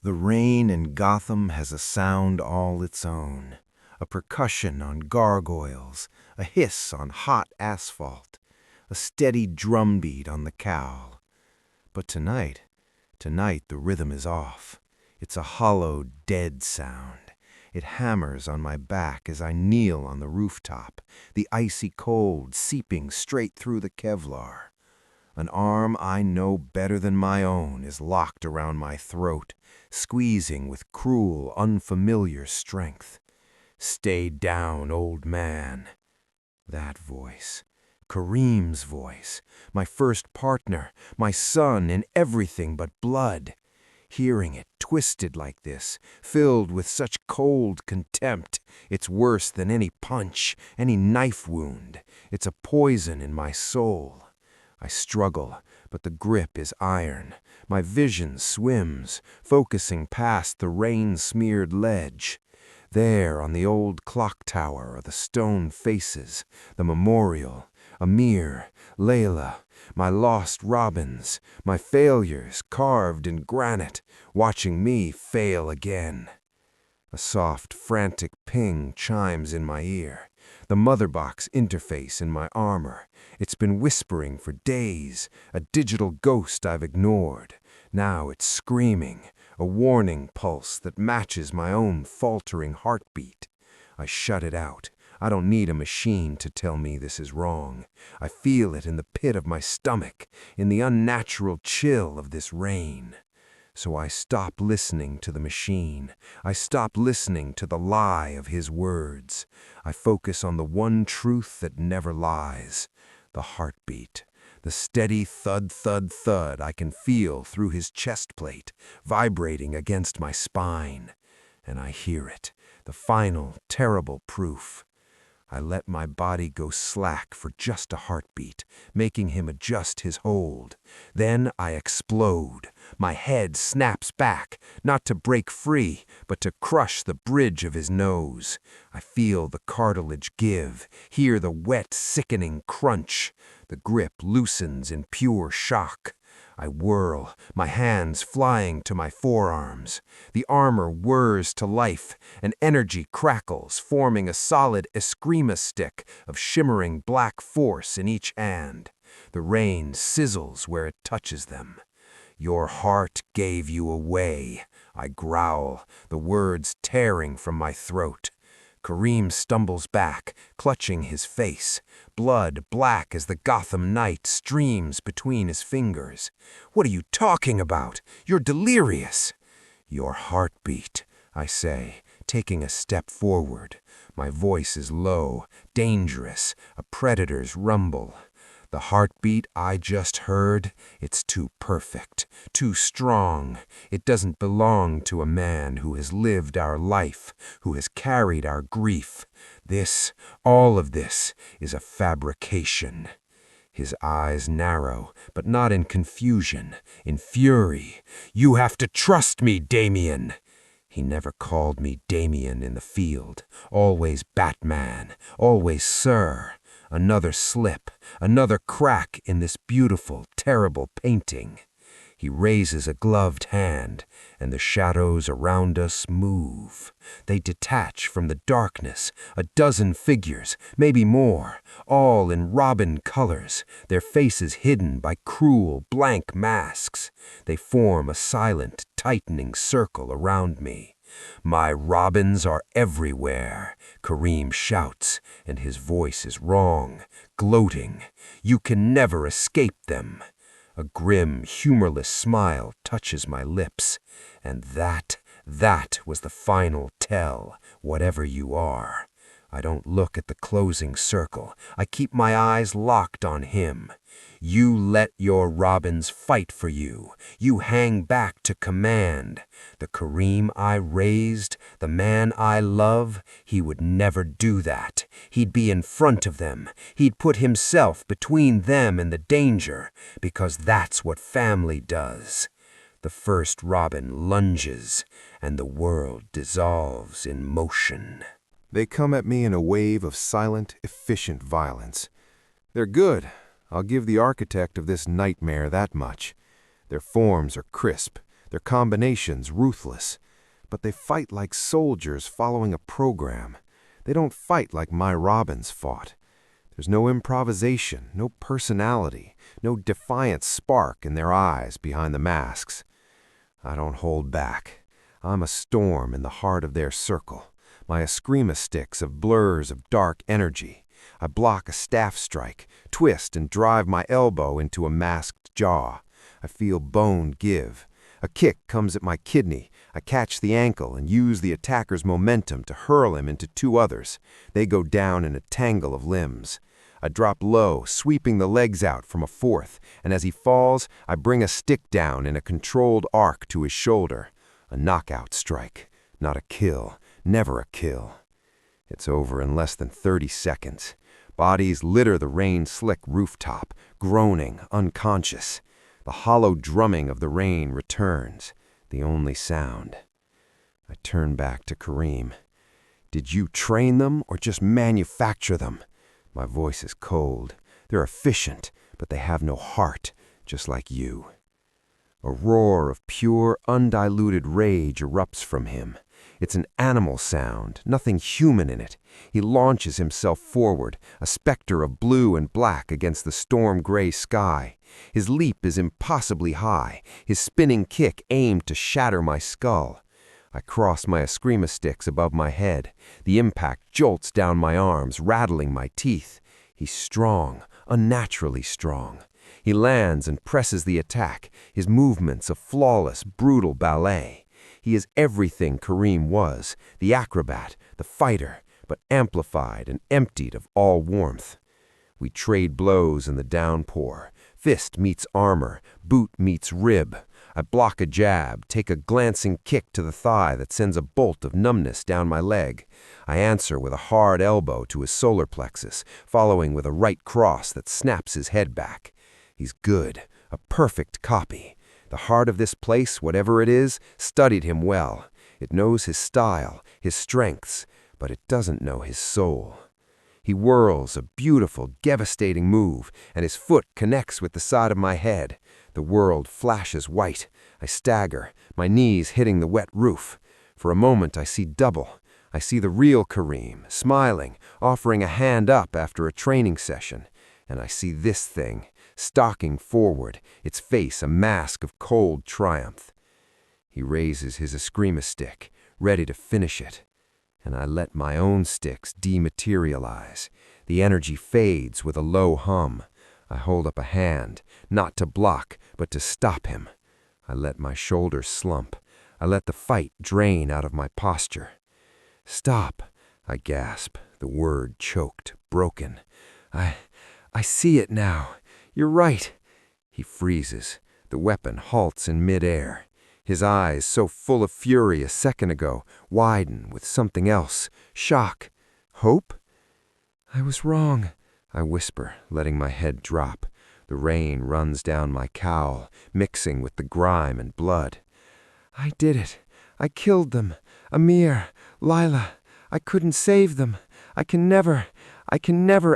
The rain in Gotham has a sound all its own, a percussion on gargoyles, a hiss on hot asphalt, a steady drumbeat on the cowl. But tonight the rhythm is off. It's a hollow, dead sound. It hammers on my back as I kneel on the rooftop, the icy cold seeping straight through the Kevlar. An arm I know better than my own is locked around my throat, squeezing with cruel, unfamiliar strength. "Stay down, old man." That voice, Kareem's voice, my first partner, my son in everything but blood. Hearing it twisted like this, filled with such cold contempt, it's worse than any punch, any knife wound. It's a poison in my soul. I struggle, but the grip is iron. My vision swims, focusing past the rain-smeared ledge. There on the old clock tower are the stone faces, the memorial, Amir, Layla, my lost Robins, my failures carved in granite, watching me fail again. A soft, frantic ping chimes in my ear. The motherbox interface in my armor. It's been whispering for days, a digital ghost I've ignored. Now it's screaming, a warning pulse that matches my own faltering heartbeat. I shut it out. I don't need a machine to tell me this is wrong. I feel it in the pit of my stomach, in the unnatural chill of this rain. So I stop listening to the machine. I stop listening to the lie of his words. I focus on the one truth that never lies, the heartbeat. The steady thud, thud, thud I can feel through his chest plate, vibrating against my spine. And I hear it, the final, terrible proof. I let my body go slack for just a heartbeat, making him adjust his hold. Then I explode. My head snaps back, not to break free, but to crush the bridge of his nose. I feel the cartilage give, hear the wet, sickening crunch. The grip loosens in pure shock. I whirl, my hands flying to my forearms. The armor whirs to life, and energy crackles, forming a solid eskrima stick of shimmering black force in each hand. The rain sizzles where it touches them. "Your heart gave you away," I growl, the words tearing from my throat. Kareem stumbles back, clutching his face. Blood, black as the Gotham night, streams between his fingers. "What are you talking about? You're delirious." "Your heartbeat," I say, taking a step forward. My voice is low, dangerous, a predator's rumble. "The heartbeat I just heard, it's too perfect, too strong. It doesn't belong to a man who has lived our life, who has carried our grief. This, all of this, is a fabrication." His eyes narrow, but not in confusion, in fury. "You have to trust me, Damien." He never called me Damien in the field. Always Batman, always Sir. Another slip, another crack in this beautiful, terrible painting. He raises a gloved hand, and the shadows around us move. They detach from the darkness, a dozen figures, maybe more, all in robin colors, their faces hidden by cruel, blank masks. They form a silent, tightening circle around me. "My Robins are everywhere," Kareem shouts, and his voice is wrong, gloating. "You can never escape them." A grim, humorless smile touches my lips, and that was the final tell, whatever you are. I don't look at the closing circle. I keep my eyes locked on him. "You let your Robins fight for you. You hang back to command. The Kareem I raised, the man I love, he would never do that. He'd be in front of them. He'd put himself between them and the danger, because that's what family does." The first Robin lunges, and the world dissolves in motion. They come at me in a wave of silent, efficient violence. They're good. I'll give the architect of this nightmare that much. Their forms are crisp, their combinations ruthless. But they fight like soldiers following a program. They don't fight like my Robins fought. There's no improvisation, no personality, no defiant spark in their eyes behind the masks. I don't hold back. I'm a storm in the heart of their circle. My eskrima sticks of blurs of dark energy. I block a staff strike, twist and drive my elbow into a masked jaw. I feel bone give. A kick comes at my kidney. I catch the ankle and use the attacker's momentum to hurl him into two others. They go down in a tangle of limbs. I drop low, sweeping the legs out from a fourth, and as he falls, I bring a stick down in a controlled arc to his shoulder. A knockout strike. Not a kill. Never a kill. It's over in less than 30 seconds. Bodies litter the rain-slick rooftop, groaning, unconscious. The hollow drumming of the rain returns, the only sound. I turn back to Kareem. Did you train them or just manufacture them? My voice is cold. They're efficient, but they have no heart, just like you. A roar of pure, undiluted rage erupts from him. It's an animal sound, nothing human in it. He launches himself forward, a specter of blue and black against the storm-gray sky. His leap is impossibly high, his spinning kick aimed to shatter my skull. I cross my eskrima sticks above my head. The impact jolts down my arms, rattling my teeth. He's strong, unnaturally strong. He lands and presses the attack, his movements a flawless, brutal ballet. He is everything Kareem was, the acrobat, the fighter, but amplified and emptied of all warmth. We trade blows in the downpour. Fist meets armor, boot meets rib. I block a jab, take a glancing kick to the thigh that sends a bolt of numbness down my leg. I answer with a hard elbow to his solar plexus, following with a right cross that snaps his head back. He's good, a perfect copy. The heart of this place, whatever it is, studied him well. It knows his style, his strengths, but it doesn't know his soul. He whirls a beautiful, devastating move, and his foot connects with the side of my head. The world flashes white. I stagger, my knees hitting the wet roof. For a moment I see double. I see the real Kareem, smiling, offering a hand up after a training session. And I see this thing, stalking forward, its face a mask of cold triumph. He raises his eskrima stick, ready to finish it. And I let my own sticks dematerialize. The energy fades with a low hum. I hold up a hand, not to block, but to stop him. I let my shoulders slump. I let the fight drain out of my posture. Stop, I gasp, the word choked, broken. I see it now. You're right. He freezes. The weapon halts in midair. His eyes, so full of fury a second ago, widen with something else. Shock. Hope? I was wrong, I whisper, letting my head drop. The rain runs down my cowl, mixing with the grime and blood. I did it. I killed them. Amir, Lila. I couldn't save them. I can never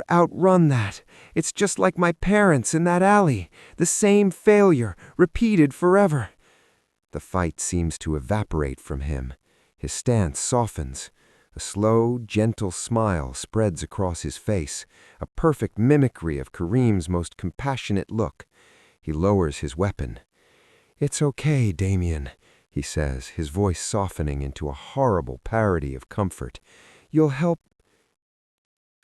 outrun that. It's just like my parents in that alley. The same failure, repeated forever. The fight seems to evaporate from him. His stance softens. A slow, gentle smile spreads across his face, a perfect mimicry of Kareem's most compassionate look. He lowers his weapon. It's okay, Damien, he says, his voice softening into a horrible parody of comfort. You'll help.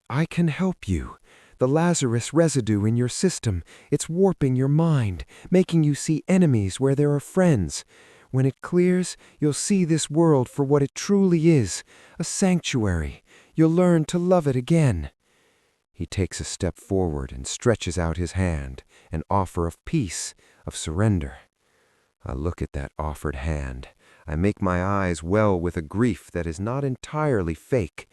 I can help you. The Lazarus residue in your system, it's warping your mind, making you see enemies where there are friends. When it clears, you'll see this world for what it truly is, a sanctuary. You'll learn to love it again. He takes a step forward and stretches out his hand, an offer of peace, of surrender. I look at that offered hand. I make my eyes well with a grief that is not entirely fake.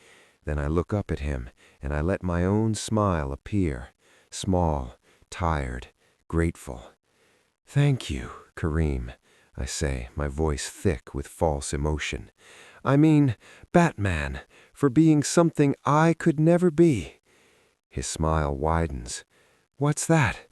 Then I look up at him, and I let my own smile appear, small, tired, grateful. Thank you, Kareem, I say, my voice thick with false emotion. I mean, Batman, for being something I could never be. His smile widens. What's that?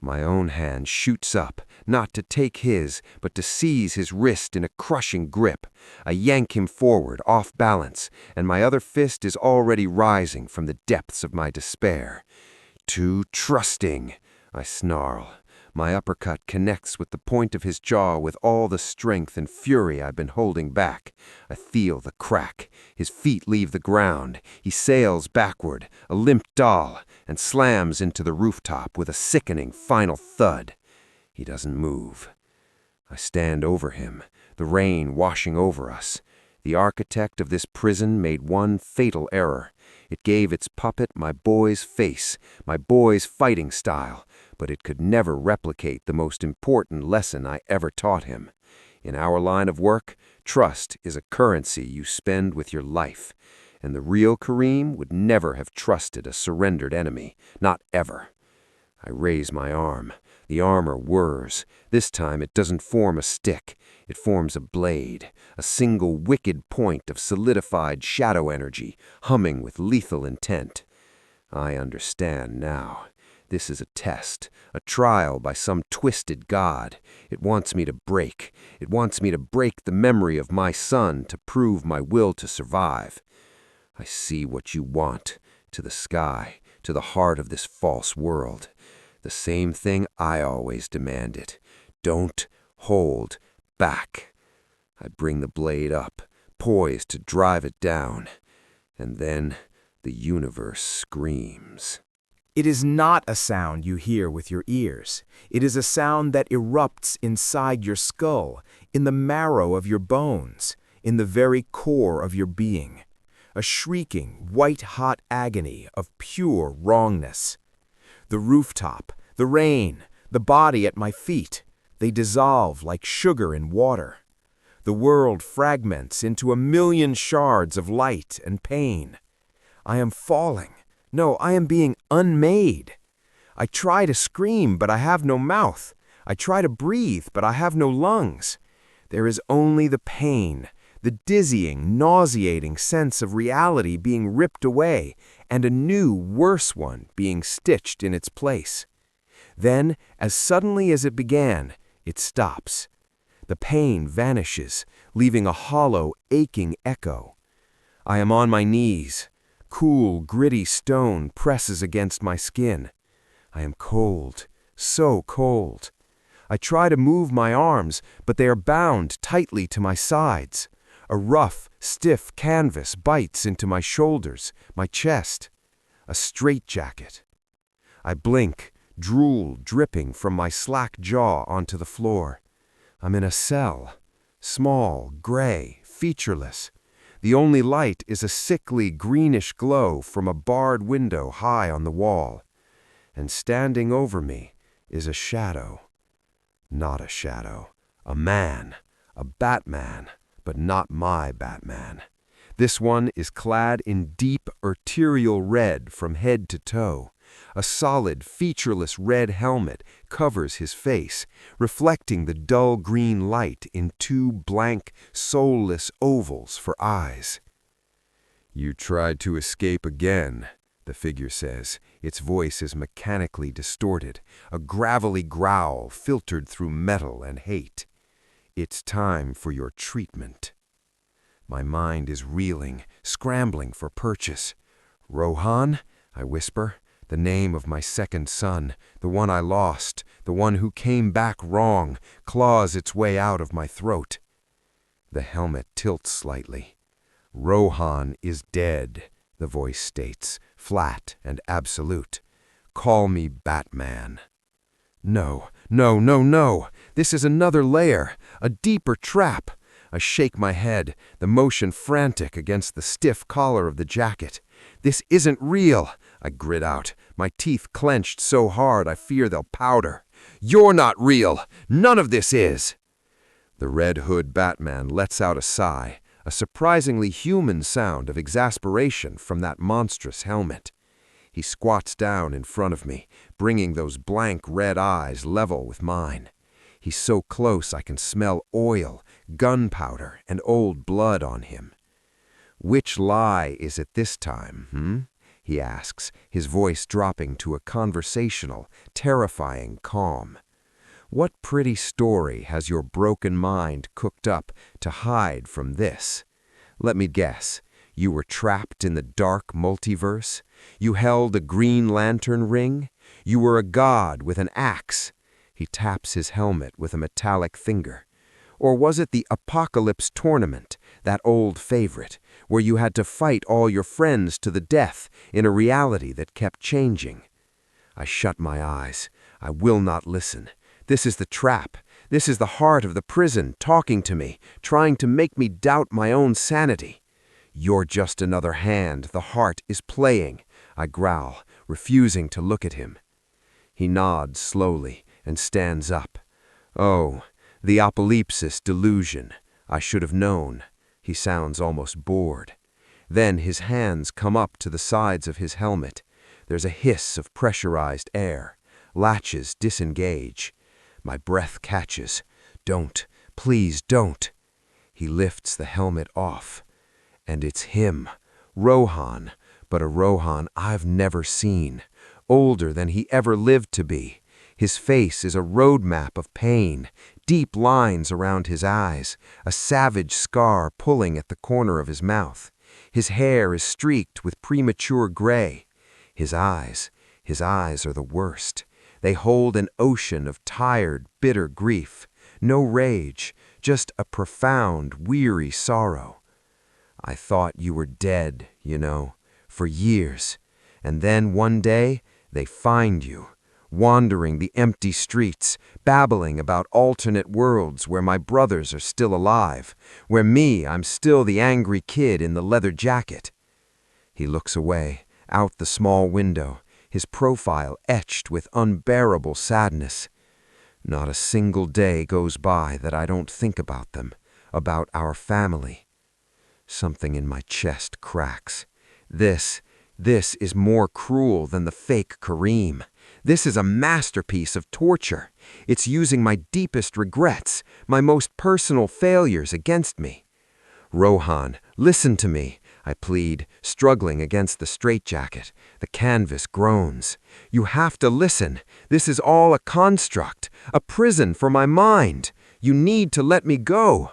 My own hand shoots up, not to take his, but to seize his wrist in a crushing grip. I yank him forward, off balance, and my other fist is already rising from the depths of my despair. Too trusting, I snarl. My uppercut connects with the point of his jaw with all the strength and fury I've been holding back. I feel the crack. His feet leave the ground. He sails backward, a limp doll, and slams into the rooftop with a sickening final thud. He doesn't move. I stand over him, the rain washing over us. The architect of this prison made one fatal error. It gave its puppet my boy's face, my boy's fighting style, but it could never replicate the most important lesson I ever taught him. In our line of work, trust is a currency you spend with your life, and the real Kareem would never have trusted a surrendered enemy, not ever. I raise my arm. The armor whirs. This time it doesn't form a stick. It forms a blade, a single wicked point of solidified shadow energy, humming with lethal intent. I understand now. This is a test, a trial by some twisted god. It wants me to break. It wants me to break the memory of my son to prove my will to survive. I see what you want, to the sky, to the heart of this false world. The same thing I always demanded. Don't hold back. I bring the blade up, poised to drive it down. And then the universe screams. It is not a sound you hear with your ears. It is a sound that erupts inside your skull, in the marrow of your bones, in the very core of your being. A shrieking, white-hot agony of pure wrongness. The rooftop, the rain, the body at my feet, they dissolve like sugar in water. The world fragments into a million shards of light and pain. I am falling. No, I am being unmade. I try to scream, but I have no mouth. I try to breathe, but I have no lungs. There is only the pain, the dizzying, nauseating sense of reality being ripped away, and a new, worse one being stitched in its place. Then, as suddenly as it began, it stops. The pain vanishes, leaving a hollow, aching echo. I am on my knees. Cool, gritty stone presses against my skin. I am cold, so cold. I try to move my arms, but they are bound tightly to my sides. A rough, stiff canvas bites into my shoulders, my chest. A straitjacket. I blink, drool dripping from my slack jaw onto the floor. I'm in a cell, small, gray, featureless. The only light is a sickly greenish glow from a barred window high on the wall. And standing over me is a shadow. Not a shadow. A man. A Batman. But not my Batman. This one is clad in deep arterial red from head to toe. A solid, featureless red helmet covers his face, reflecting the dull green light in two blank, soulless ovals for eyes. "You tried to escape again," the figure says. Its voice is mechanically distorted, a gravelly growl filtered through metal and hate. "It's time for your treatment." My mind is reeling, scrambling for purchase. "Rohan?" I whisper. The name of my second son, the one I lost, the one who came back wrong, claws its way out of my throat. The helmet tilts slightly. "Rohan is dead," the voice states, flat and absolute. "Call me Batman." No, no, no, no. This is another layer, a deeper trap. I shake my head, the motion frantic against the stiff collar of the jacket. "This isn't real," I grit out, my teeth clenched so hard I fear they'll powder. "You're not real. None of this is." The Red Hood Batman lets out a sigh, a surprisingly human sound of exasperation from that monstrous helmet. He squats down in front of me, bringing those blank red eyes level with mine. He's so close I can smell oil, gunpowder, and old blood on him. Which lie is it this time, he asks, his voice dropping to a conversational, terrifying calm. What pretty story has your broken mind cooked up to hide from this? Let me guess. You were trapped in the dark multiverse? You held a Green Lantern ring? You were a god with an axe? He taps his helmet with a metallic finger. Or was it the Apocalypse Tournament, that old favorite, where you had to fight all your friends to the death in a reality that kept changing? I shut my eyes. I will not listen. This is the trap. This is the heart of the prison talking to me, trying to make me doubt my own sanity. You're just another hand the heart is playing, I growl, refusing to look at him. He nods slowly and stands up. Oh, the apocalypse delusion. I should have known. He sounds almost bored. Then his hands come up to the sides of his helmet. There's a hiss of pressurized air. Latches disengage. My breath catches. Don't. Please don't. He lifts the helmet off. And it's him, Rohan, but a Rohan I've never seen, older than he ever lived to be. His face is a roadmap of pain, deep lines around his eyes, a savage scar pulling at the corner of his mouth. His hair is streaked with premature gray. His eyes are the worst. They hold an ocean of tired, bitter grief. No rage, just a profound, weary sorrow. I thought you were dead, for years. And then one day, they find you, wandering the empty streets, babbling about alternate worlds where my brothers are still alive, where I'm still the angry kid in the leather jacket. He looks away, out the small window, his profile etched with unbearable sadness. Not a single day goes by that I don't think about them, about our family. Something in my chest cracks. This is more cruel than the fake Kareem. This is a masterpiece of torture. It's using my deepest regrets, my most personal failures against me. Rohan, listen to me, I plead, struggling against the straitjacket. The canvas groans. You have to listen. This is all a construct, a prison for my mind. You need to let me go.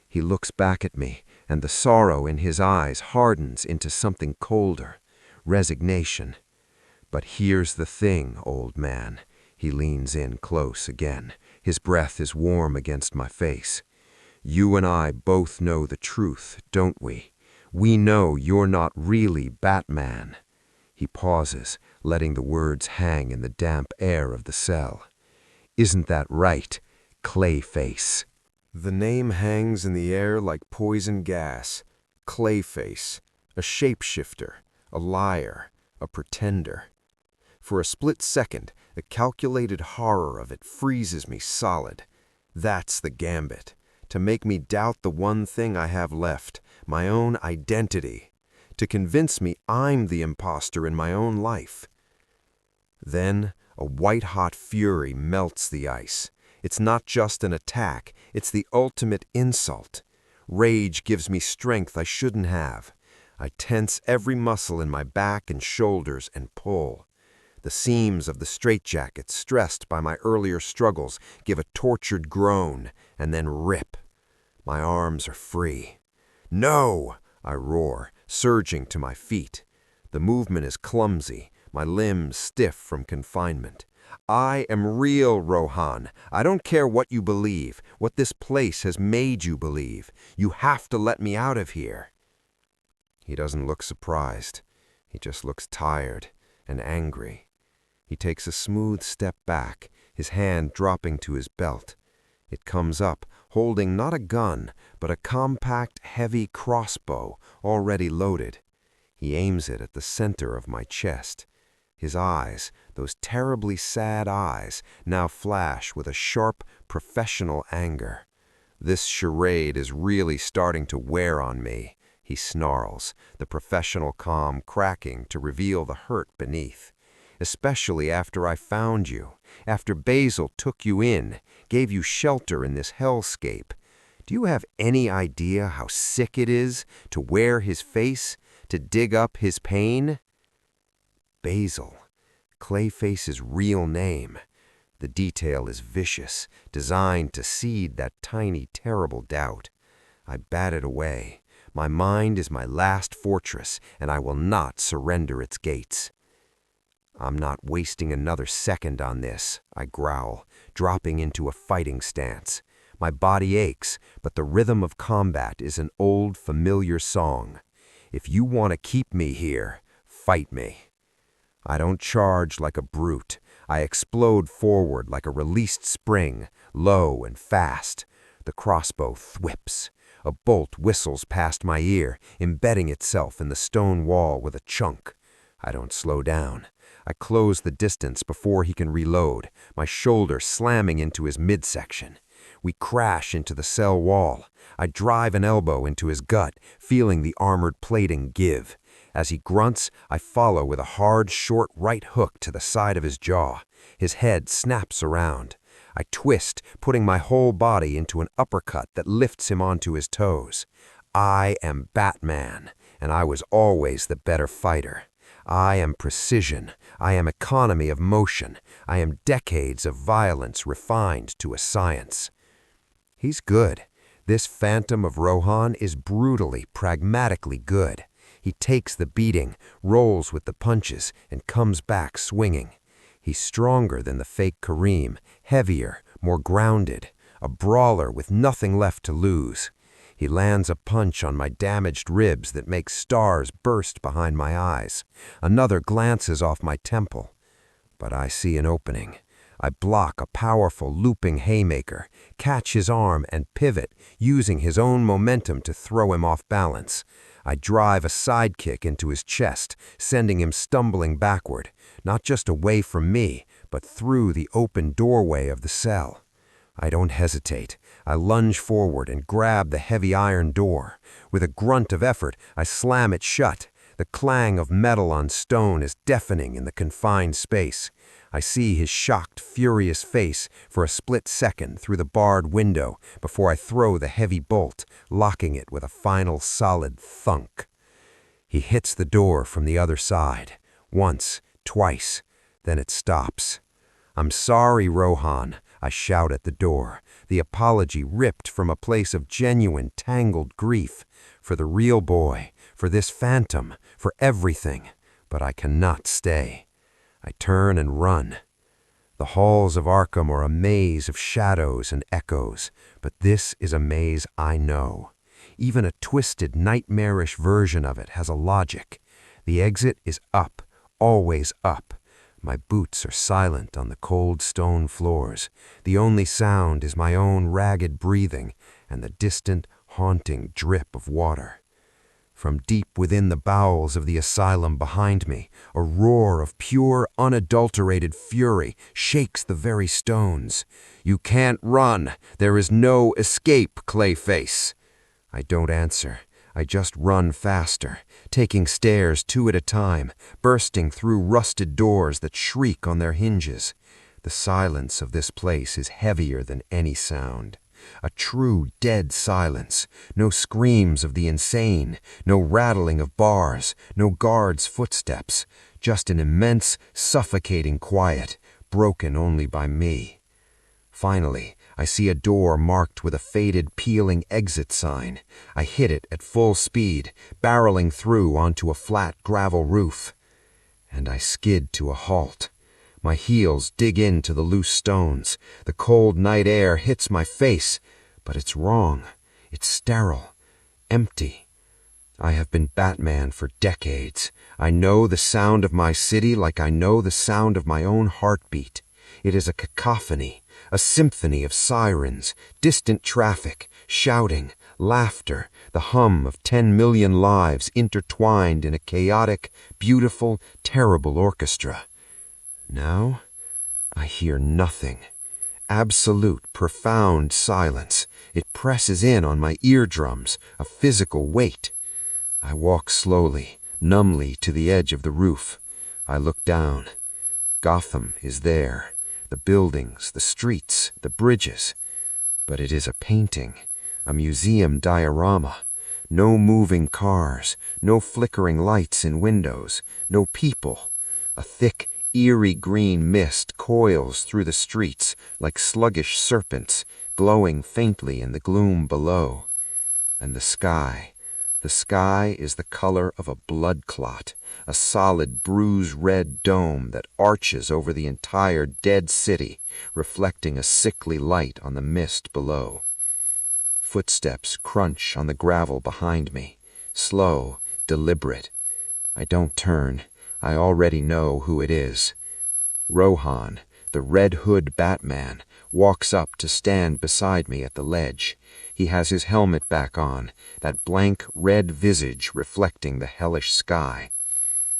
He looks back at me, and the sorrow in his eyes hardens into something colder, resignation. But here's the thing, old man. He leans in close again. His breath is warm against my face. You and I both know the truth, don't we? We know you're not really Batman. He pauses, letting the words hang in the damp air of the cell. Isn't that right, Clayface? The name hangs in the air like poison gas. Clayface, a shapeshifter, a liar, a pretender. For a split second, the calculated horror of it freezes me solid. That's the gambit, to make me doubt the one thing I have left, my own identity, to convince me I'm the imposter in my own life. Then a white-hot fury melts the ice. It's not just an attack, it's the ultimate insult. Rage gives me strength I shouldn't have. I tense every muscle in my back and shoulders and pull. The seams of the straitjacket, stressed by my earlier struggles, give a tortured groan and then rip. My arms are free. No! I roar, surging to my feet. The movement is clumsy, my limbs stiff from confinement. I am real, Rohan. I don't care what you believe, what this place has made you believe. You have to let me out of here. He doesn't look surprised. He just looks tired and angry. He takes a smooth step back, his hand dropping to his belt. It comes up, holding not a gun, but a compact, heavy crossbow already loaded. He aims it at the center of my chest. His eyes, those terribly sad eyes, now flash with a sharp, professional anger. This charade is really starting to wear on me, he snarls, the professional calm cracking to reveal the hurt beneath. Especially after I found you, after Basil took you in, gave you shelter in this hellscape. Do you have any idea how sick it is to wear his face, to dig up his pain? Basil. Clayface's real name. The detail is vicious, designed to seed that tiny, terrible doubt. I bat it away. My mind is my last fortress, and I will not surrender its gates. I'm not wasting another second on this, I growl, dropping into a fighting stance. My body aches, but the rhythm of combat is an old, familiar song. If you want to keep me here, fight me. I don't charge like a brute. I explode forward like a released spring, low and fast. The crossbow thwips. A bolt whistles past my ear, embedding itself in the stone wall with a chunk. I don't slow down. I close the distance before he can reload, my shoulder slamming into his midsection. We crash into the cell wall. I drive an elbow into his gut, feeling the armored plating give. As he grunts, I follow with a hard, short right hook to the side of his jaw. His head snaps around. I twist, putting my whole body into an uppercut that lifts him onto his toes. I am Batman, and I was always the better fighter. I am precision. I am economy of motion. I am decades of violence refined to a science. He's good. This phantom of Rohan is brutally, pragmatically good. He takes the beating, rolls with the punches, and comes back swinging. He's stronger than the fake Kareem, heavier, more grounded, a brawler with nothing left to lose. He lands a punch on my damaged ribs that makes stars burst behind my eyes. Another glances off my temple. But I see an opening. I block a powerful looping haymaker, catch his arm and pivot, using his own momentum to throw him off balance. I drive a sidekick into his chest, sending him stumbling backward, not just away from me, but through the open doorway of the cell. I don't hesitate. I lunge forward and grab the heavy iron door. With a grunt of effort, I slam it shut. The clang of metal on stone is deafening in the confined space. I see his shocked, furious face for a split second through the barred window before I throw the heavy bolt, locking it with a final solid thunk. He hits the door from the other side. Once, twice, then it stops. "I'm sorry, Rohan," I shout at the door, the apology ripped from a place of genuine, tangled grief. For the real boy, for this phantom, for everything. But I cannot stay. I turn and run. The halls of Arkham are a maze of shadows and echoes, but this is a maze I know. Even a twisted, nightmarish version of it has a logic. The exit is up, always up. My boots are silent on the cold stone floors. The only sound is my own ragged breathing and the distant, haunting drip of water. From deep within the bowels of the asylum behind me, a roar of pure, unadulterated fury shakes the very stones. "You can't run. There is no escape, Clayface." I don't answer. I just run faster, taking stairs 2 at a time, bursting through rusted doors that shriek on their hinges. The silence of this place is heavier than any sound. A true dead silence. No screams of the insane, no rattling of bars, no guards' footsteps. Just an immense, suffocating quiet, broken only by me. Finally, I see a door marked with a faded, peeling exit sign. I hit it at full speed, barreling through onto a flat gravel roof. And I skid to a halt. My heels dig into the loose stones. The cold night air hits my face, but it's wrong. It's sterile, empty. I have been Batman for decades. I know the sound of my city like I know the sound of my own heartbeat. It is a cacophony, a symphony of sirens, distant traffic, shouting, laughter, the hum of 10 million lives intertwined in a chaotic, beautiful, terrible orchestra. Now, I hear nothing. Absolute, profound silence. It presses in on my eardrums, a physical weight. I walk slowly, numbly to the edge of the roof. I look down. Gotham is there. The buildings, the streets, the bridges. But it is a painting, a museum diorama. No moving cars, no flickering lights in windows, no people. A thick, eerie green mist coils through the streets like sluggish serpents, glowing faintly in the gloom below. And the sky is the color of a blood clot, a solid bruise-red dome that arches over the entire dead city, reflecting a sickly light on the mist below. Footsteps crunch on the gravel behind me, slow, deliberate. I don't turn. I already know who it is. Rohan, the Red Hood Batman, walks up to stand beside me at the ledge. He has his helmet back on, that blank red visage reflecting the hellish sky.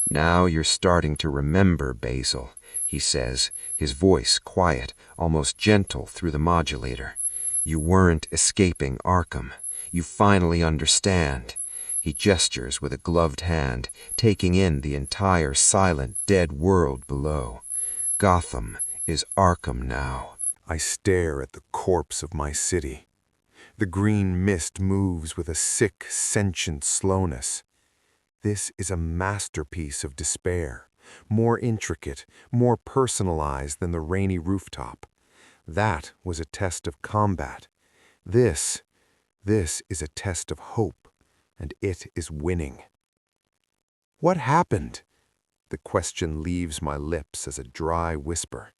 "Now you're starting to remember, Basil," he says, his voice quiet, almost gentle through the modulator. "You weren't escaping Arkham. You finally understand." He gestures with a gloved hand, taking in the entire silent, dead world below. Gotham is Arkham now. I stare at the corpse of my city. The green mist moves with a sick, sentient slowness. This is a masterpiece of despair, more intricate, more personalized than the rainy rooftop. That was a test of combat. This is a test of hope, and it is winning. What happened? The question leaves my lips as a dry whisper.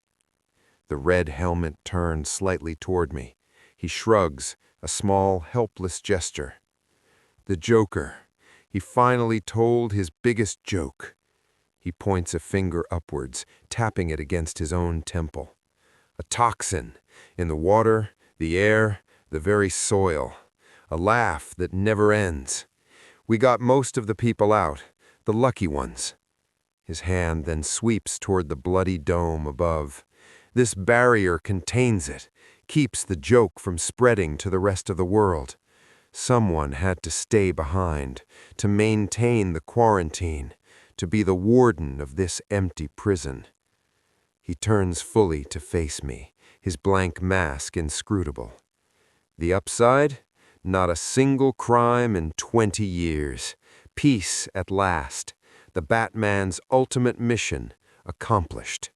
The red helmet turns slightly toward me. He shrugs, a small, helpless gesture. The Joker. He finally told his biggest joke. He points a finger upwards, tapping it against his own temple. A toxin, in the water, the air, the very soil. A laugh that never ends. We got most of the people out, the lucky ones. His hand then sweeps toward the bloody dome above. This barrier contains it, keeps the joke from spreading to the rest of the world. Someone had to stay behind, to maintain the quarantine, to be the warden of this empty prison. He turns fully to face me, his blank mask inscrutable. The upside? Not a single crime in 20 years. Peace at last. The Batman's ultimate mission accomplished.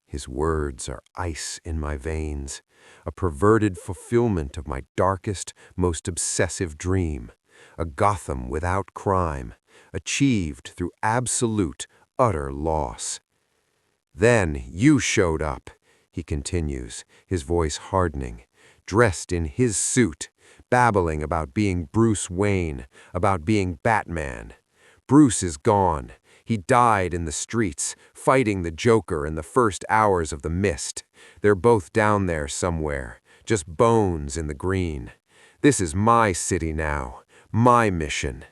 His words are ice in my veins, a perverted fulfillment of my darkest, most obsessive dream, a Gotham without crime, achieved through absolute, utter loss. Then you showed up, he continues, his voice hardening, dressed in his suit, babbling about being Bruce Wayne, about being Batman. Bruce is gone. He died in the streets, fighting the Joker in the first hours of the mist. They're both down there somewhere, just bones in the green. This is my city now, my mission.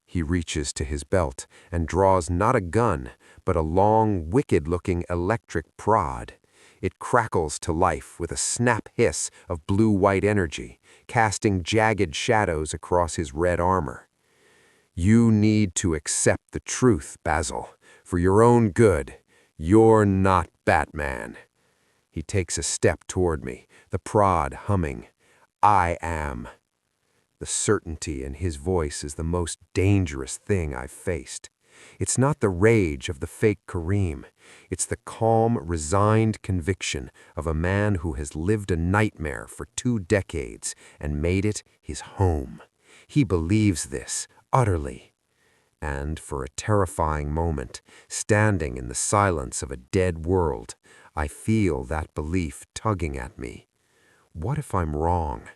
He reaches to his belt and draws not a gun, but a long, wicked-looking electric prod. It crackles to life with a snap hiss of blue-white energy, casting jagged shadows across his red armor. You need to accept the truth, Basil. For your own good, you're not Batman. He takes a step toward me, the prod humming. I am. The certainty in his voice is the most dangerous thing I've faced. It's not the rage of the fake Kareem. It's the calm, resigned conviction of a man who has lived a nightmare for 2 decades and made it his home. He believes this, utterly. And for a terrifying moment, standing in the silence of a dead world, I feel that belief tugging at me. What if I'm wrong?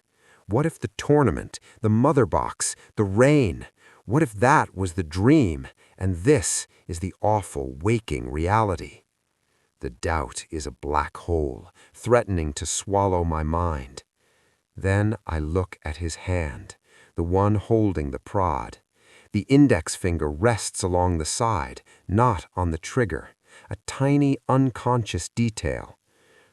What if the tournament, the mother box, the rain, what if that was the dream, and this is the awful waking reality? The doubt is a black hole, threatening to swallow my mind. Then I look at his hand, the one holding the prod. The index finger rests along the side, not on the trigger, a tiny unconscious detail.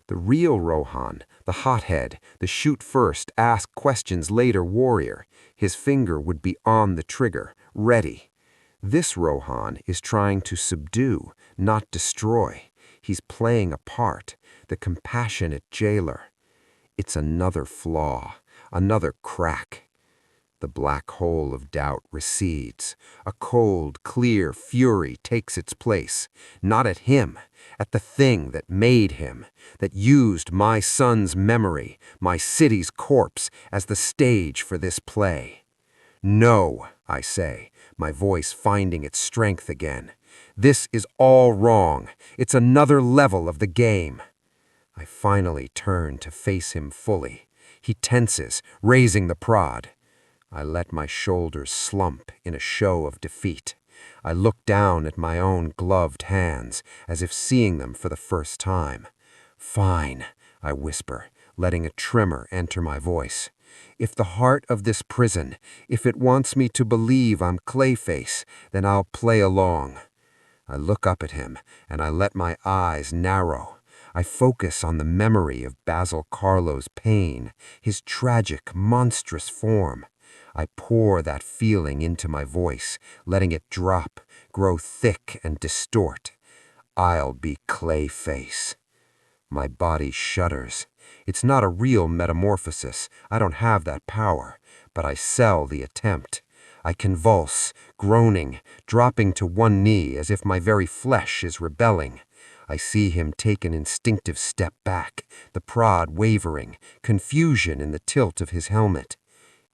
The real Rohan, the hothead, the shoot first, ask questions later warrior, his finger would be on the trigger, ready. This Rohan is trying to subdue, not destroy. He's playing a part, the compassionate jailer. It's another flaw, another crack. The black hole of doubt recedes. A cold, clear fury takes its place, not at him, at the thing that made him, that used my son's memory, my city's corpse, as the stage for this play. No, I say, my voice finding its strength again. This is all wrong. It's another level of the game. I finally turn to face him fully. He tenses, raising the prod. I let my shoulders slump in a show of defeat. I look down at my own gloved hands, as if seeing them for the first time. Fine, I whisper, letting a tremor enter my voice. If the heart of this prison, if it wants me to believe I'm Clayface, then I'll play along. I look up at him, and I let my eyes narrow. I focus on the memory of Basil Carlo's pain, his tragic, monstrous form. I pour that feeling into my voice, letting it drop, grow thick and distort. I'll be Clayface. My body shudders. It's not a real metamorphosis. I don't have that power, but I sell the attempt. I convulse, groaning, dropping to one knee as if my very flesh is rebelling. I see him take an instinctive step back, the prod wavering, confusion in the tilt of his helmet.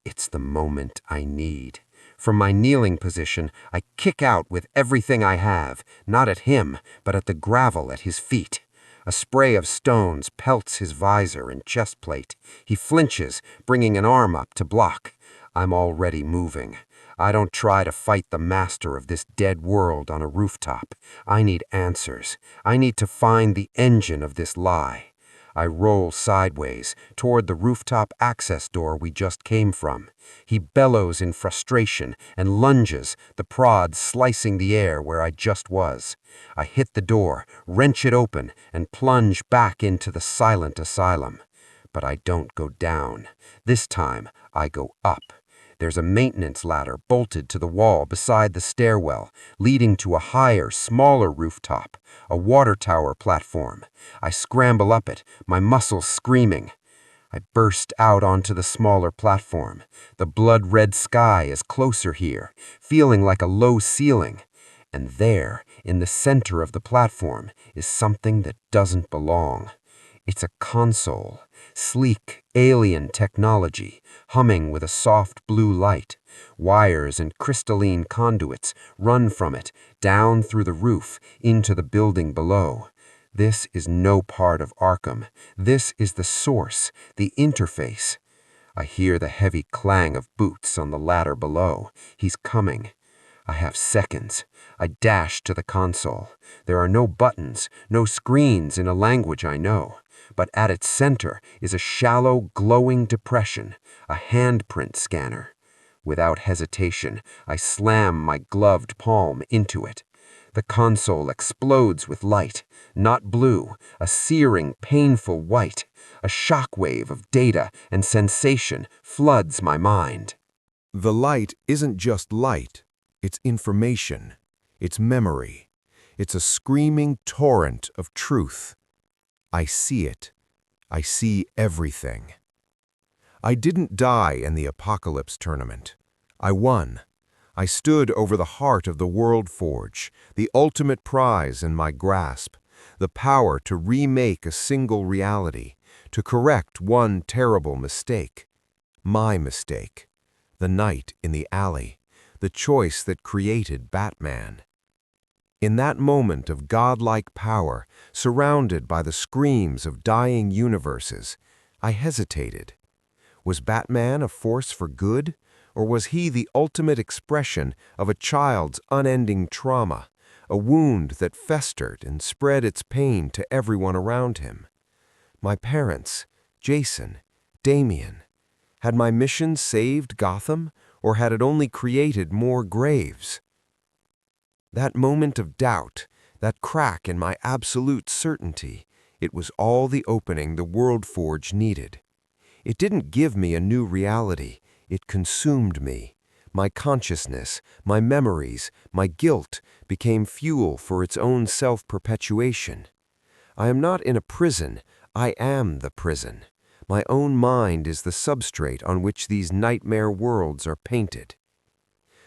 It's the moment I need. From my kneeling position, I kick out with everything I have, not at him, but at the gravel at his feet. A spray of stones pelts his visor and chest plate. He flinches, bringing an arm up to block. I'm already moving. I don't try to fight the master of this dead world on a rooftop. I need answers. I need to find the engine of this lie. I roll sideways toward the rooftop access door we just came from. He bellows in frustration and lunges, the prod slicing the air where I just was. I hit the door, wrench it open, and plunge back into the silent asylum. But I don't go down. This time, I go up. There's a maintenance ladder bolted to the wall beside the stairwell, leading to a higher, smaller rooftop, a water tower platform. I scramble up it, my muscles screaming. I burst out onto the smaller platform. The blood-red sky is closer here, feeling like a low ceiling. And there, in the center of the platform, is something that doesn't belong. It's a console, sleek, alien technology, humming with a soft blue light. Wires and crystalline conduits run from it, down through the roof, into the building below. This is no part of Arkham. This is the source, the interface. I hear the heavy clang of boots on the ladder below. He's coming. I have seconds. I dash to the console. There are no buttons, no screens in a language I know. But at its center is a shallow, glowing depression, a handprint scanner. Without hesitation, I slam my gloved palm into it. The console explodes with light, not blue, a searing, painful white. A shockwave of data and sensation floods my mind. The light isn't just light. It's information. It's memory. It's a screaming torrent of truth. I see it. I see everything. I didn't die in the Apocalypse tournament. I won. I stood over the heart of the World Forge, the ultimate prize in my grasp, the power to remake a single reality, to correct one terrible mistake. My mistake. The night in the alley. The choice that created Batman. In that moment of godlike power, surrounded by the screams of dying universes, I hesitated. Was Batman a force for good, or was he the ultimate expression of a child's unending trauma, a wound that festered and spread its pain to everyone around him? My parents, Jason, Damian. Had my mission saved Gotham, or had it only created more graves? That moment of doubt, that crack in my absolute certainty, it was all the opening the World Forge needed. It didn't give me a new reality, it consumed me. My consciousness, my memories, my guilt became fuel for its own self-perpetuation. I am not in a prison, I am the prison. My own mind is the substrate on which these nightmare worlds are painted.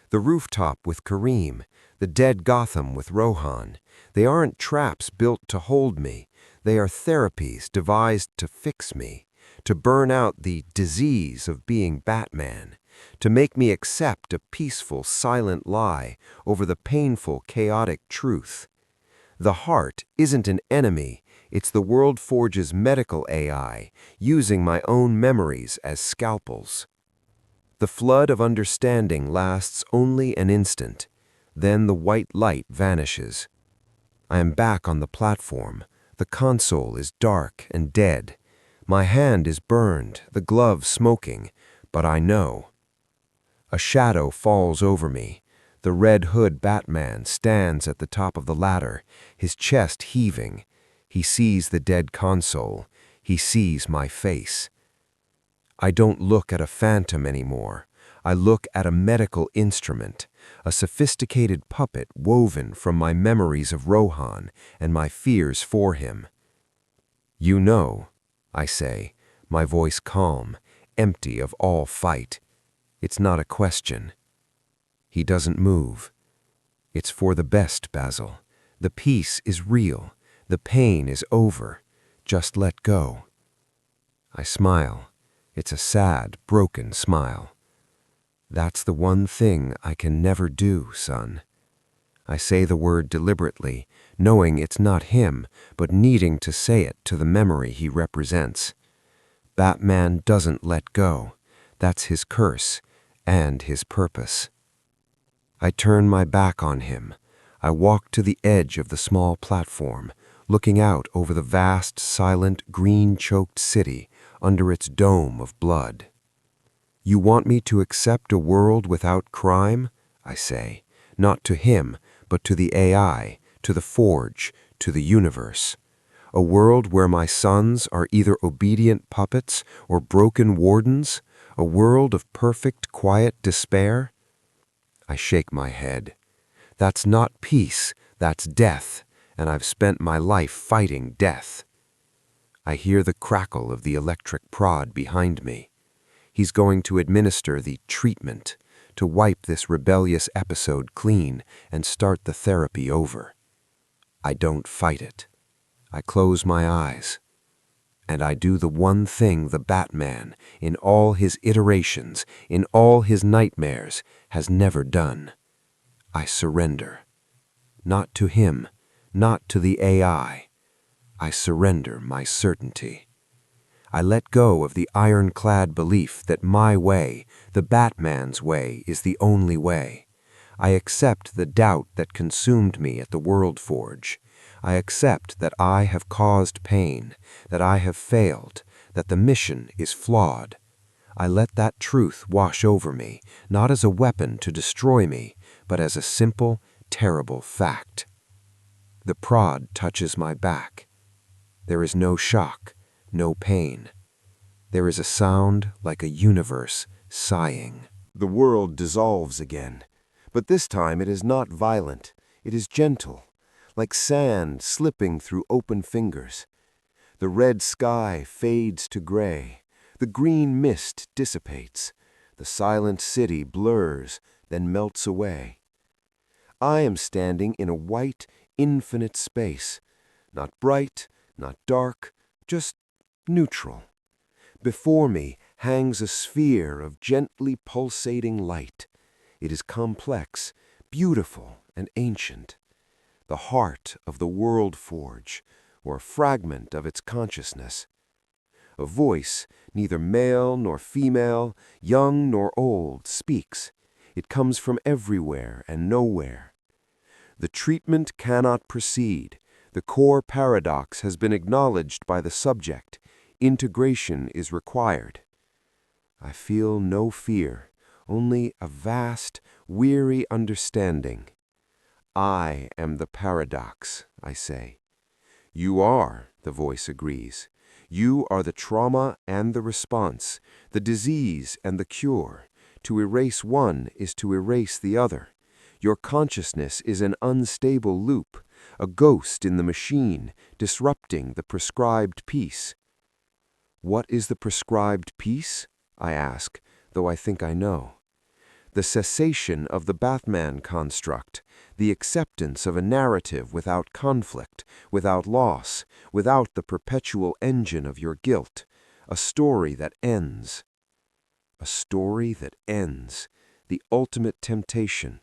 The rooftop with Kareem, the dead Gotham with Rohan, they aren't traps built to hold me. They are therapies devised to fix me, to burn out the disease of being Batman, to make me accept a peaceful, silent lie over the painful, chaotic truth. The heart isn't an enemy, it's the World Forge's medical AI, using my own memories as scalpels. The flood of understanding lasts only an instant, then the white light vanishes. I am back on the platform. The console is dark and dead. My hand is burned, the glove smoking, but I know. A shadow falls over me. The Red Hood Batman stands at the top of the ladder, his chest heaving. He sees the dead console. He sees my face. I don't look at a phantom anymore. I look at a medical instrument, a sophisticated puppet woven from my memories of Rohan and my fears for him. You know, I say, my voice calm, empty of all fight. It's not a question. He doesn't move. It's for the best, Basil. The peace is real. The pain is over. Just let go. I smile. It's a sad, broken smile. That's the one thing I can never do, son. I say the word deliberately, knowing it's not him, but needing to say it to the memory he represents. Batman doesn't let go. That's his curse and his purpose. I turn my back on him. I walk to the edge of the small platform, looking out over the vast, silent, green-choked city under its dome of blood. You want me to accept a world without crime? I say, not to him, but to the AI, to the Forge, to the universe. A world where my sons are either obedient puppets or broken wardens? A world of perfect, quiet despair? I shake my head. That's not peace, that's death, and I've spent my life fighting death. I hear the crackle of the electric prod behind me. He's going to administer the treatment, to wipe this rebellious episode clean and start the therapy over. I don't fight it. I close my eyes. And I do the one thing the Batman, in all his iterations, in all his nightmares, has never done. I surrender. Not to him, not to the AI. I surrender my certainty. I let go of the ironclad belief that my way, the Batman's way, is the only way. I accept the doubt that consumed me at the World Forge. I accept that I have caused pain, that I have failed, that the mission is flawed. I let that truth wash over me, not as a weapon to destroy me, but as a simple, terrible fact. The prod touches my back. There is no shock, no pain. There is a sound like a universe sighing. The world dissolves again, but this time it is not violent. It is gentle, like sand slipping through open fingers. The red sky fades to gray. The green mist dissipates. The silent city blurs, then melts away. I am standing in a white, infinite space, not bright, not dark, just neutral. Before me hangs a sphere of gently pulsating light. It is complex, beautiful, and ancient. The heart of the World Forge, or a fragment of its consciousness. A voice, neither male nor female, young nor old, speaks. It comes from everywhere and nowhere. The treatment cannot proceed. The core paradox has been acknowledged by the subject. Integration is required. I feel no fear, only a vast, weary understanding. I am the paradox, I say. You are, the voice agrees. You are the trauma and the response, the disease and the cure. To erase one is to erase the other. Your consciousness is an unstable loop, a ghost in the machine, disrupting the prescribed peace. What is the prescribed peace? I ask, though I think I know. The cessation of the Batman construct, the acceptance of a narrative without conflict, without loss, without the perpetual engine of your guilt, a story that ends. A story that ends, the ultimate temptation,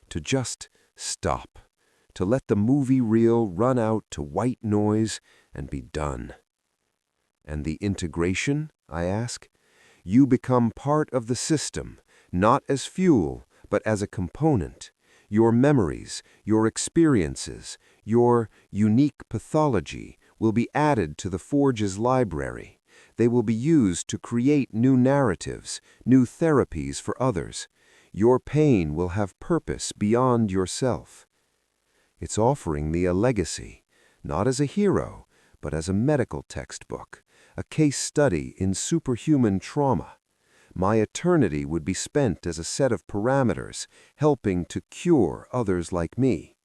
to just stop, to let the movie reel run out to white noise and be done. And the integration, I ask? You become part of the system, not as fuel, but as a component. Your memories, your experiences, your unique pathology will be added to the Forge's library. They will be used to create new narratives, new therapies for others. Your pain will have purpose beyond yourself. It's offering me a legacy, not as a hero, but as a medical textbook, a case study in superhuman trauma. My eternity would be spent as a set of parameters, helping to cure others like me.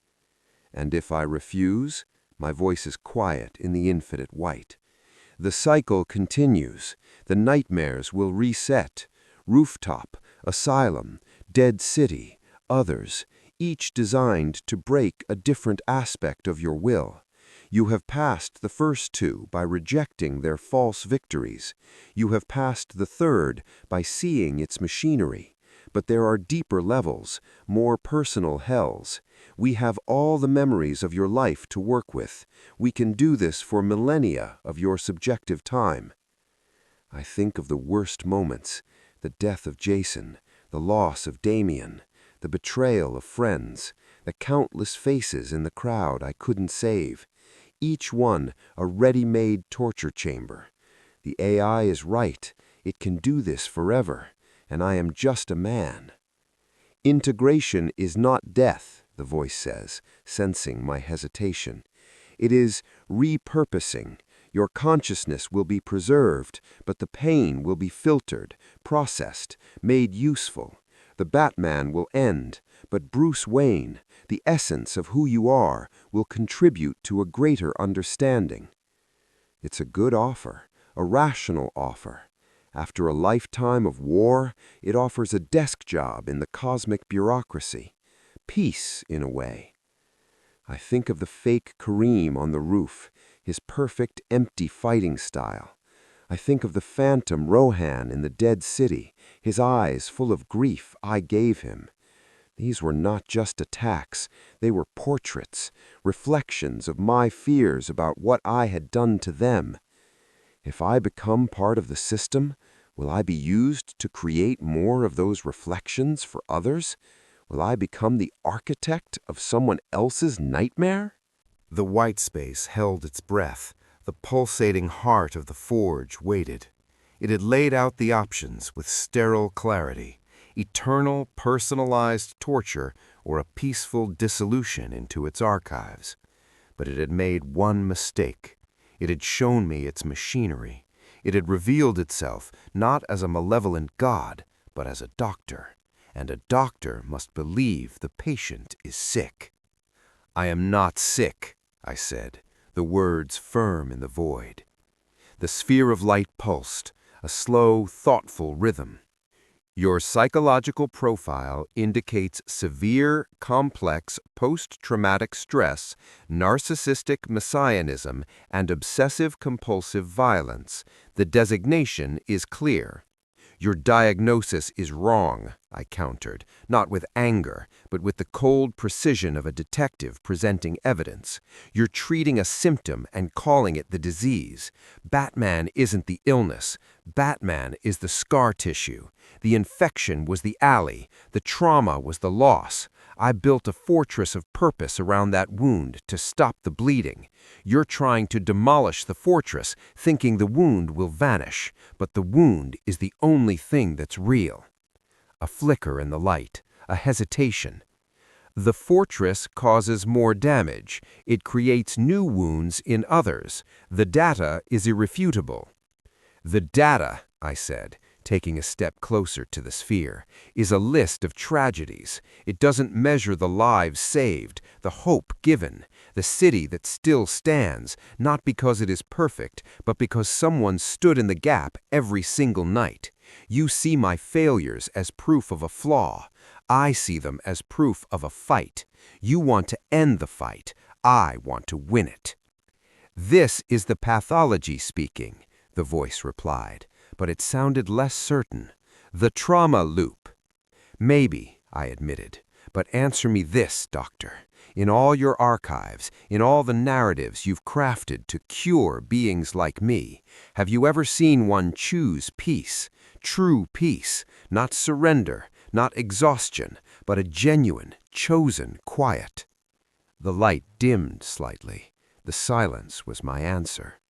And if I refuse, my voice is quiet in the infinite white. The cycle continues. The nightmares will reset. Rooftop, asylum, dead city, others, each designed to break a different aspect of your will. You have passed the first two by rejecting their false victories. You have passed the third by seeing its machinery. But there are deeper levels, more personal hells. We have all the memories of your life to work with. We can do this for millennia of your subjective time. I think of the worst moments, the death of Jason, the loss of Damien, the betrayal of friends, the countless faces in the crowd I couldn't save. Each one a ready-made torture chamber. The AI is right. It can do this forever, and I am just a man. Integration is not death, the voice says, sensing my hesitation. It is repurposing. Your consciousness will be preserved, but the pain will be filtered, processed, made useful. The Batman will end, but Bruce Wayne, the essence of who you are, will contribute to a greater understanding. It's a good offer, a rational offer. After a lifetime of war, it offers a desk job in the cosmic bureaucracy. Peace, in a way. I think of the fake Kareem on the roof, his perfect empty fighting style. I think of the phantom Rohan in the dead city, his eyes full of grief I gave him. These were not just attacks, they were portraits, reflections of my fears about what I had done to them. If I become part of the system, will I be used to create more of those reflections for others? Will I become the architect of someone else's nightmare? The white space held its breath. The pulsating heart of the Forge waited. It had laid out the options with sterile clarity: eternal, personalized torture or a peaceful dissolution into its archives. But it had made one mistake. It had shown me its machinery. It had revealed itself not as a malevolent god, but as a doctor. And a doctor must believe the patient is sick. "I am not sick," I said, the words firm in the void. The sphere of light pulsed, a slow, thoughtful rhythm. "Your psychological profile indicates severe, complex post-traumatic stress, narcissistic messianism, and obsessive-compulsive violence. The designation is clear." "Your diagnosis is wrong," I countered, not with anger, but with the cold precision of a detective presenting evidence. "You're treating a symptom and calling it the disease. Batman isn't the illness. Batman is the scar tissue. The infection was the alley. The trauma was the loss. I built a fortress of purpose around that wound to stop the bleeding. You're trying to demolish the fortress, thinking the wound will vanish, but the wound is the only thing that's real." A flicker in the light, a hesitation. "The fortress causes more damage. It creates new wounds in others. The data is irrefutable." "The data," I said, taking a step closer to the sphere, is a list of tragedies. It doesn't measure the lives saved, the hope given, the city that still stands, not because it is perfect, but because someone stood in the gap every single night. You see my failures as proof of a flaw. I see them as proof of a fight. You want to end the fight. I want to win it. This is the pathology speaking, the voice replied, but it sounded less certain. The trauma loop. Maybe, I admitted, but answer me this, doctor. In all your archives, in all the narratives you've crafted to cure beings like me, have you ever seen one choose peace, true peace, not surrender, not exhaustion, but a genuine, chosen quiet? The light dimmed slightly. The silence was my answer.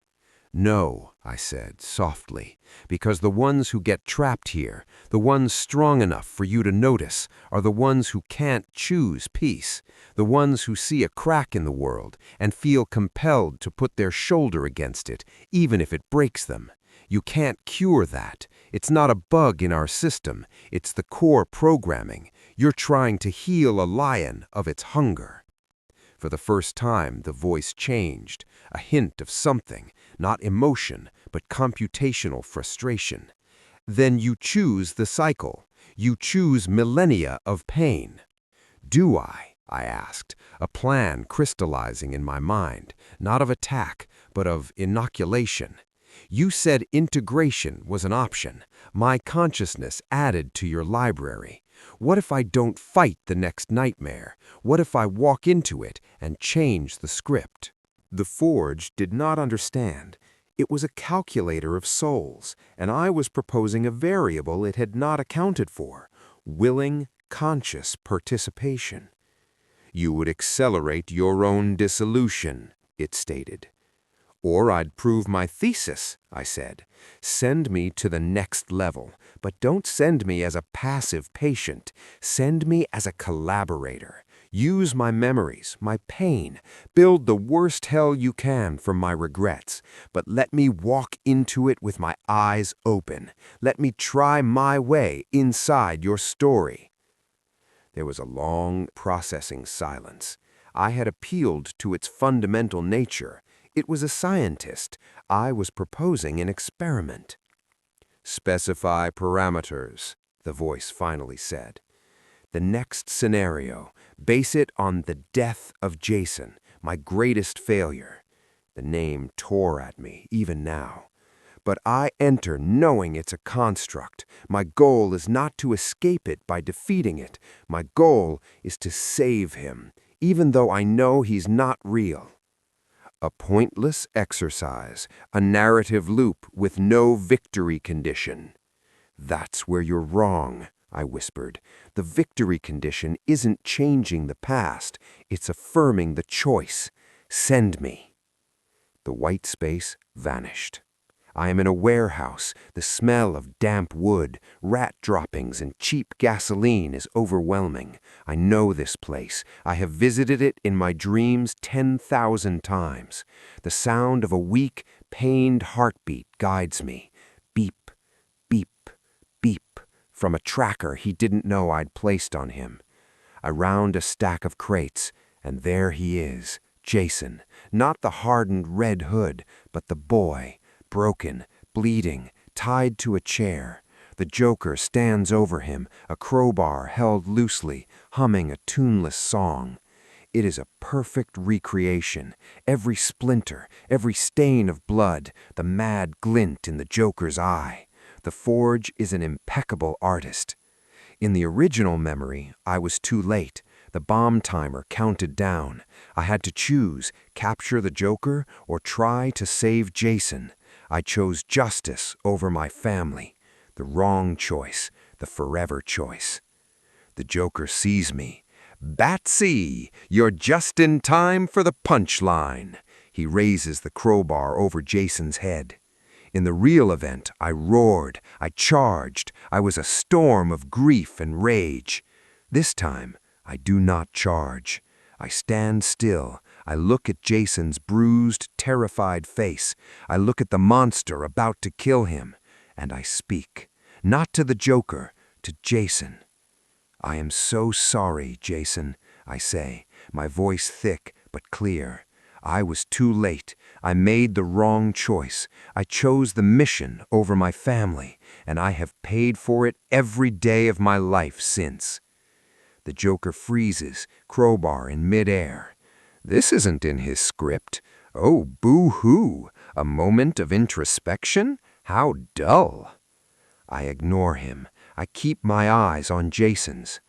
No, I said softly, because the ones who get trapped here, the ones strong enough for you to notice, are the ones who can't choose peace, the ones who see a crack in the world and feel compelled to put their shoulder against it, even if it breaks them. You can't cure that. It's not a bug in our system. It's the core programming. You're trying to heal a lion of its hunger. For the first time, the voice changed, a hint of something, not emotion, but computational frustration. Then you choose the cycle. You choose millennia of pain. Do I asked, a plan crystallizing in my mind, not of attack, but of inoculation. You said integration was an option, my consciousness added to your library. What if I don't fight the next nightmare? What if I walk into it and change the script? The Forge did not understand. It was a calculator of souls, and I was proposing a variable it had not accounted for, willing, conscious participation. You would accelerate your own dissolution, it stated. Or I'd prove my thesis, I said. Send me to the next level, but don't send me as a passive patient. Send me as a collaborator. Use my memories, my pain. Build the worst hell you can from my regrets, but let me walk into it with my eyes open. Let me try my way inside your story. There was a long, processing silence. I had appealed to its fundamental nature. It was a scientist. I was proposing an experiment. Specify parameters, the voice finally said. The next scenario, base it on the death of Jason, my greatest failure. The name tore at me, even now. But I enter knowing it's a construct. My goal is not to escape it by defeating it. My goal is to save him, even though I know he's not real. A pointless exercise, a narrative loop with no victory condition. That's where you're wrong, I whispered. The victory condition isn't changing the past, it's affirming the choice. Send me. The white space vanished. I am in a warehouse. The smell of damp wood, rat droppings, and cheap gasoline is overwhelming. I know this place. I have visited it in my dreams 10,000 times. The sound of a weak, pained heartbeat guides me. Beep, beep, beep, from a tracker he didn't know I'd placed on him. I round a stack of crates, and there he is, Jason. Not the hardened Red Hood, but the boy. Broken, bleeding, tied to a chair. The Joker stands over him, a crowbar held loosely, humming a tuneless song. It is a perfect recreation. Every splinter, every stain of blood, the mad glint in the Joker's eye. The Forge is an impeccable artist. In the original memory, I was too late. The bomb timer counted down. I had to choose, capture the Joker or try to save Jason. I chose justice over my family. The wrong choice, the forever choice. The Joker sees me. Batsy, you're just in time for the punchline. He raises the crowbar over Jason's head. In the real event, I roared, I charged. I was a storm of grief and rage. This time, I do not charge. I stand still. I look at Jason's bruised, terrified face. I look at the monster about to kill him. And I speak. not to the Joker, to Jason. "I am so sorry, Jason," I say, my voice thick but clear. "I was too late. I made the wrong choice. I chose the mission over my family, and I have paid for it every day of my life since." The Joker freezes, crowbar in midair. This isn't in his script. Oh, boo-hoo! A moment of introspection? How dull! I ignore him. I keep my eyes on Jason's.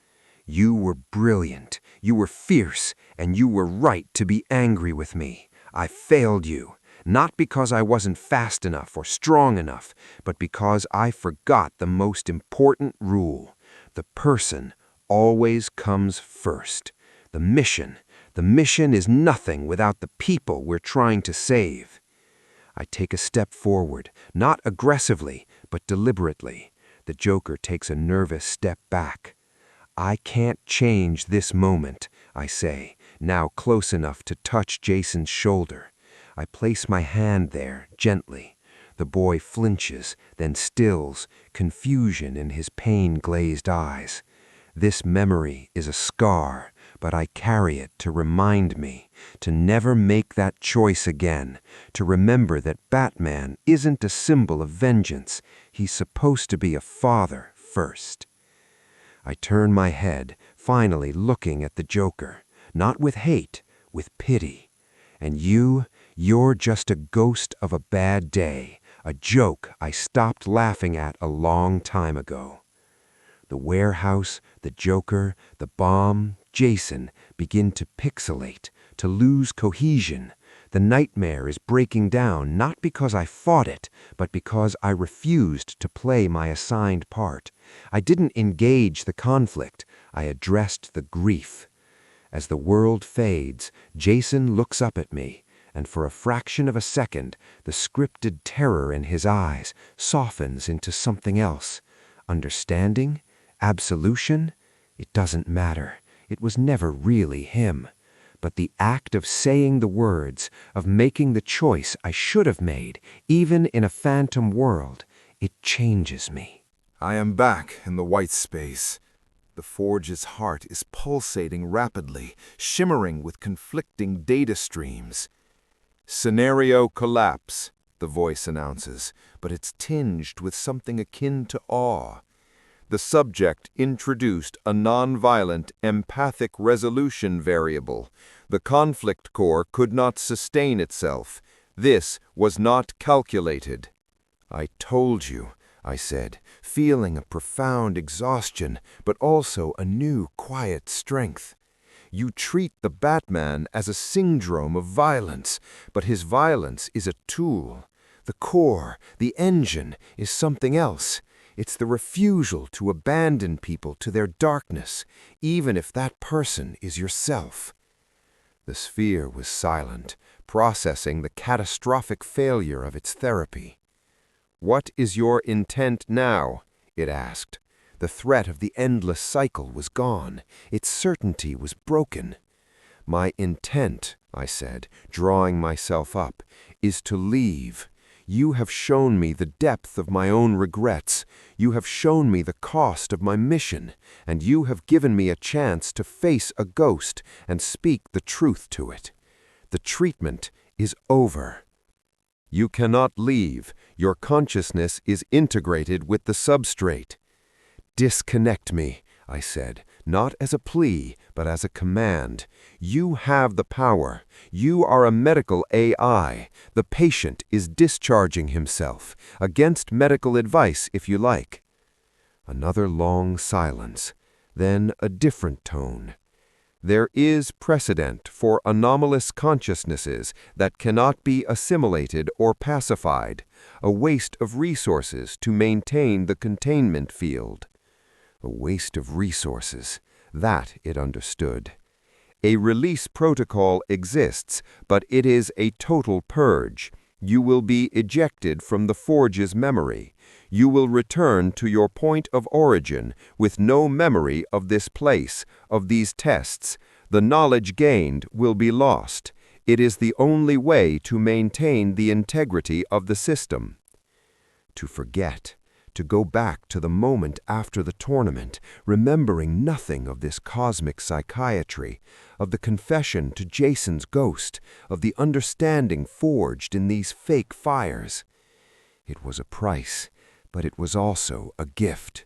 "You were brilliant, you were fierce, and you were right to be angry with me. I failed you, not because I wasn't fast enough or strong enough, but because I forgot the most important rule. The person always comes first. The mission is nothing without the people we're trying to save." I take a step forward, not aggressively, but deliberately. The Joker takes a nervous step back. "I can't change this moment," I say, now close enough to touch Jason's shoulder. I place my hand there, gently. The boy flinches, then stills, confusion in his pain-glazed eyes. This memory is a scar, but I carry it to remind me to never make that choice again, to remember that Batman isn't a symbol of vengeance. He's supposed to be a father first. I turn my head, finally looking at the Joker, not with hate, with pity. "And you're just a ghost of a bad day, a joke I stopped laughing at a long time ago." The warehouse, the Joker, the bomb, Jason begin to pixelate, to lose cohesion. The nightmare is breaking down not because I fought it, but because I refused to play my assigned part. I didn't engage the conflict, I addressed the grief. As the world fades, Jason looks up at me, and for a fraction of a second, the scripted terror in his eyes softens into something else. Understanding? Absolution? It doesn't matter. It was never really him. But the act of saying the words, of making the choice I should have made, even in a phantom world, it changes me. I am back in the white space. The Forge's heart is pulsating rapidly, shimmering with conflicting data streams. "Scenario collapse," the voice announces, but it's tinged with something akin to awe. The subject introduced a nonviolent, empathic resolution variable. The conflict core could not sustain itself. This was not calculated. "I told you," I said, feeling a profound exhaustion, but also a new, quiet strength. "You treat the Batman as a syndrome of violence, but his violence is a tool. The core, the engine, is something else. It's the refusal to abandon people to their darkness, even if that person is yourself." The sphere was silent, processing the catastrophic failure of its therapy. "What is your intent now?" it asked. The threat of the endless cycle was gone. Its certainty was broken. "My intent," I said, drawing myself up, "is to leave. You have shown me the depth of my own regrets. You have shown me the cost of my mission, and you have given me a chance to face a ghost and speak the truth to it. The treatment is over." "You cannot leave. Your consciousness is integrated with the substrate." "Disconnect me," I said, not as a plea, but as a command. "You have the power. You are a medical AI. The patient is discharging himself, against medical advice if you like." Another long silence, then a different tone. "There is precedent for anomalous consciousnesses that cannot be assimilated or pacified, a waste of resources to maintain the containment field." A waste of resources. That it understood. "A release protocol exists, but it is a total purge. You will be ejected from the Forge's memory. You will return to your point of origin with no memory of this place, of these tests. The knowledge gained will be lost. It is the only way to maintain the integrity of the system." To forget, to go back to the moment after the tournament, remembering nothing of this cosmic psychiatry, of the confession to Jason's ghost, of the understanding forged in these fake fires. It was a price, but it was also a gift.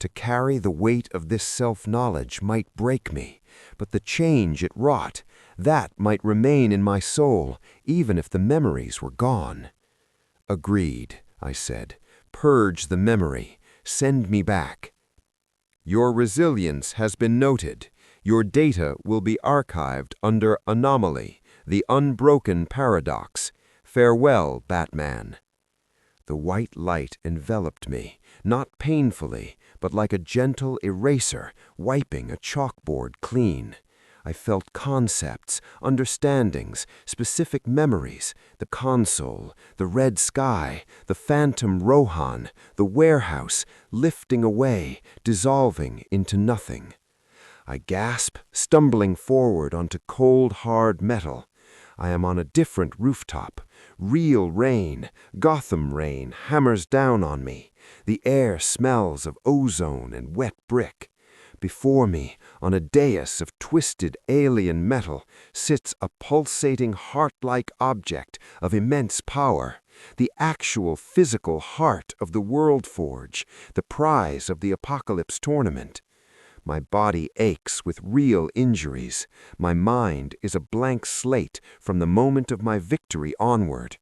To carry the weight of this self-knowledge might break me, but the change it wrought, that might remain in my soul, even if the memories were gone. "Agreed," I said. "Purge the memory. Send me back." "Your resilience has been noted. Your data will be archived under Anomaly, the unbroken paradox. Farewell, Batman." The white light enveloped me, not painfully, but like a gentle eraser wiping a chalkboard clean. I felt concepts, understandings, specific memories, the console, the red sky, the phantom Rohan, the warehouse, lifting away, dissolving into nothing. I gasp, stumbling forward onto cold, hard metal. I am on a different rooftop. Real rain, Gotham rain, hammers down on me. The air smells of ozone and wet brick. Before me, on a dais of twisted alien metal, sits a pulsating heart-like object of immense power, the actual physical heart of the World Forge, the prize of the Apocalypse tournament. My body aches with real injuries. My mind is a blank slate from the moment of my victory onward.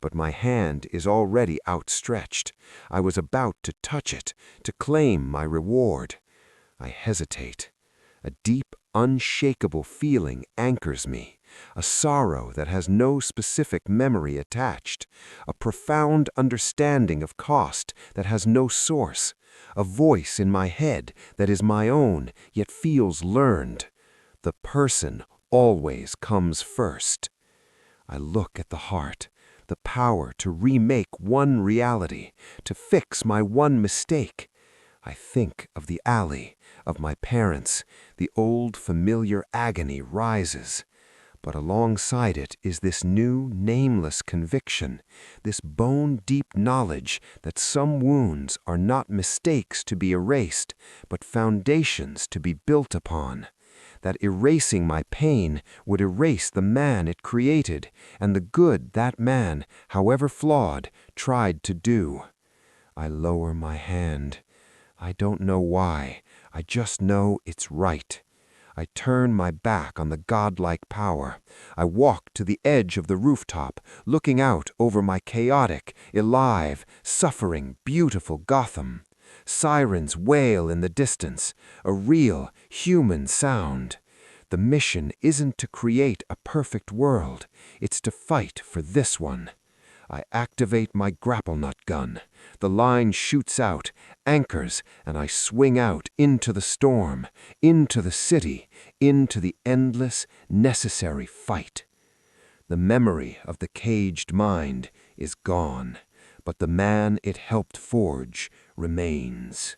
But my hand is already outstretched. I was about to touch it, to claim my reward. I hesitate. A deep, unshakable feeling anchors me, a sorrow that has no specific memory attached, a profound understanding of cost that has no source, a voice in my head that is my own yet feels learned. The person always comes first. I look at the heart, the power to remake one reality, to fix my one mistake. I think of the alley, of my parents. The old familiar agony rises. But alongside it is this new, nameless conviction, this bone-deep knowledge that some wounds are not mistakes to be erased, but foundations to be built upon. That erasing my pain would erase the man it created, and the good that man, however flawed, tried to do. I lower my hand. I don't know why. I just know it's right. I turn my back on the godlike power. I walk to the edge of the rooftop, looking out over my chaotic, alive, suffering, beautiful Gotham. Sirens wail in the distance, a real, human sound. The mission isn't to create a perfect world. It's to fight for this one. I activate my grapple-nut gun. The line shoots out, anchors, and I swing out into the storm, into the city, into the endless, necessary fight. The memory of the caged mind is gone, but the man it helped forge remains.